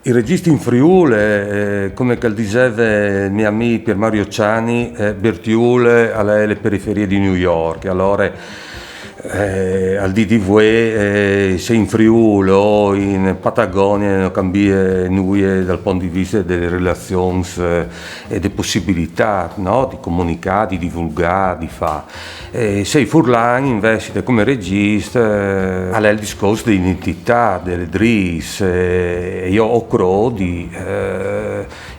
I registi in Friuli, come diceva il mio amico Pier Mario Ciani, Bertiule alle periferie di New York. Allora, al DDV, se in Friuli o in Patagonia non cambia nulla dal punto di vista delle relazioni e delle possibilità, no? Di comunicare, di divulgare, di fare. Se Furlan invece come regista ha il discorso di identità, delle dris, io credo di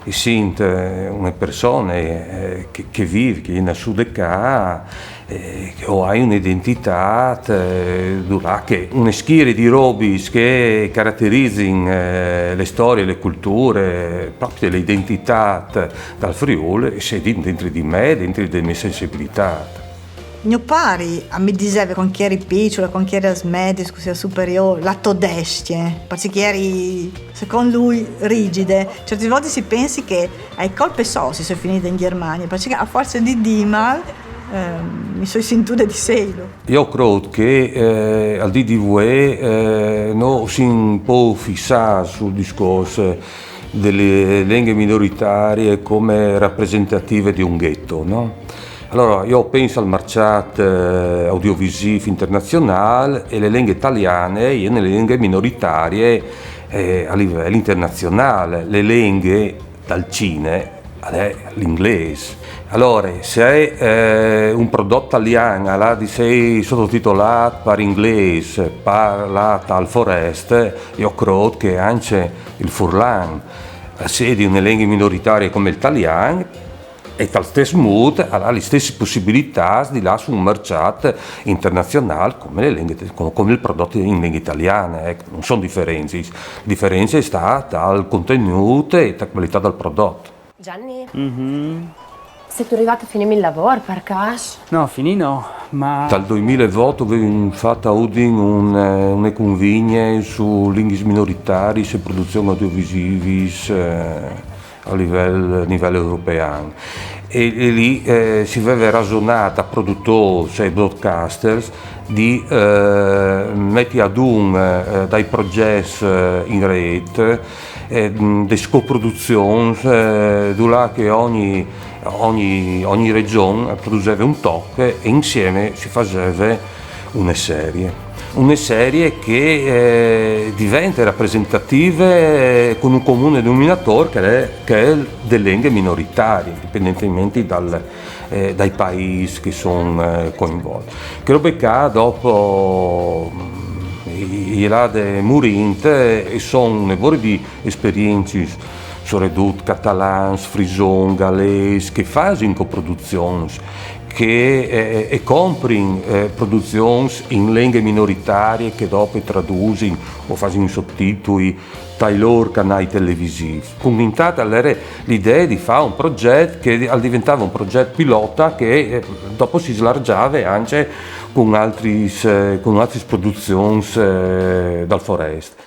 essere una persona che vive, che è nasciuta qua, o hai un'identità che una schiera di robis che caratterizzano le storie, le culture, proprio le identità dal Friuli, e sei dentro di me, dentro delle mie sensibilità. Mio pari mi diceva con chi eri piccolo, con chi eri smedi, scusa superiore, la todestie, perché eri, secondo lui, rigide. Certe volte si pensi che ai colpe si sono finite in Germania, perché a forza di Dimal mi sono sentita di selo. Io credo che al DDV non si può fissare sul discorso delle lingue minoritarie come rappresentative di un ghetto, no? Allora, io penso al mercato audiovisivo internazionale e le lingue italiane e nelle lingue minoritarie a livello internazionale. Le lingue dal cinema è l'inglese. Allora, se un prodotto italiano di sei sottotitolato per inglese, parlato al forest, io credo che anche il Furlan, se di una lingua minoritaria come l'italiano, e tal stesso modo ha le stesse possibilità di là su un mercato internazionale come il prodotto in lingua italiana. Non sono differenze, la differenza sta dal contenuto e dalla qualità del prodotto. Gianni? Sei tu arrivato a finire il lavoro per caso? No, finì no, ma... Dal 2008 abbiamo fatto a Udin una convegna su lingue minoritarie e produzioni audiovisive a livello europeo. E lì si aveva ragionato a produttori e broadcasters di mettere ad dai progetti in rete delle scoproduzioni dove che ogni regione produceva un tocco e insieme si faceva una serie. Una serie che diventa rappresentativa con un comune denominatore che è delle lingue minoritarie, indipendentemente dai paesi che sono coinvolti. Credo che dopo i lade Murinte e sono una serie di esperienze soprattutto catalans, frison, galesi, che fanno coproduzioni, che comprano produzioni in lingue minoritarie che dopo traducono o fanno sottotitoli dai loro canali televisivi. Convintata era l'idea di fare un progetto che diventava un progetto pilota che dopo si slargiava anche con altre produzioni dal forest.